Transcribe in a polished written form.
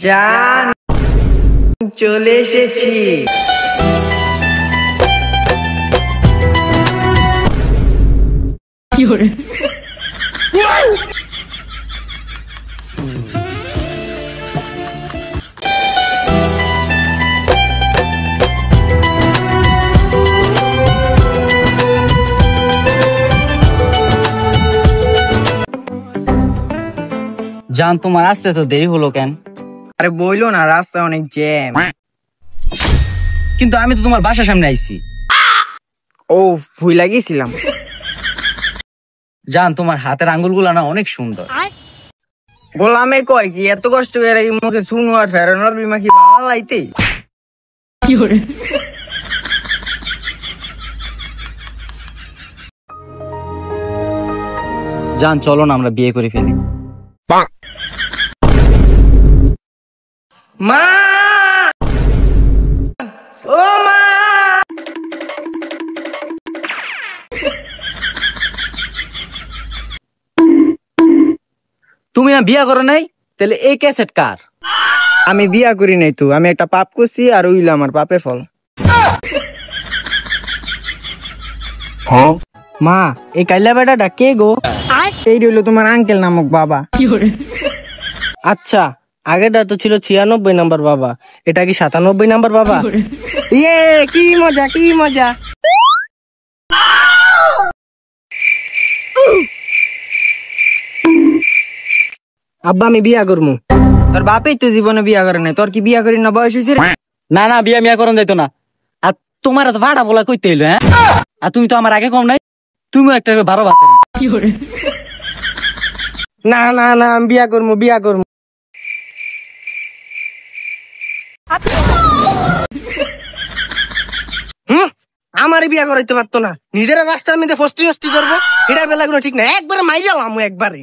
জান চলে এসেছি। জান তোমার আসতে তো দেরি হলো কেন? আরে বইলো না, রাস্তায় অনেক জ্যাম। কিন্তু আমি তো তোমার বাসার সামনে আইছি। ও ভুল লাগিয়েছিলাম। জান তোমার হাতের আঙ্গুলগুলা না অনেক সুন্দর। গোলামে কয় কি এত কষ্ট করে মুখে শুনু আর ফেরানোর বিমা কি ভালো লাইতে। জান চলো না আমরা বিয়ে করে ফেলি। মা ও মা, তুমি না বিয়া করো নাই, তাহলে এই ক্যাসেট কার? আমি বিয়া করি নাই তো, আমি একটা পাপ করছি আর উইল আমার পাপের ফল। মা এই কাইলা বেটাটা কে গো? এই রইল তোমার আঙ্কেল নামক বাবা। আচ্ছা, আগেটা তো ছিল 96 নাম্বার বাবা, এটা কি 97 নাম্বার বাবা? ইয়ে কি মজা কি মজা। আব্বা আমি বিয়া করবো। তোর বাপেই তো জীবনে বিয়া করে নাই, তোর কি বিয়া করি না বয়স হয়েছে? না না বিয়া মিয়া করন যাইতো না। আর তোমার তো ভাড়া বলা কইতে হইলো, হ্যাঁ? আর তুমি তো আমার আগে কম নাই, তুমিও একটা ভালো ভাত। না না না আমি বিয়া করবো, বিয়া করবো। আমারে বিয়া করাইতে পারতো না, নিজেরা রাস্তার মধ্যে ফষ্টি নষ্টি করবো, এটার বেলা কোনো ঠিক না। একবারে মাইরালাম একবারে।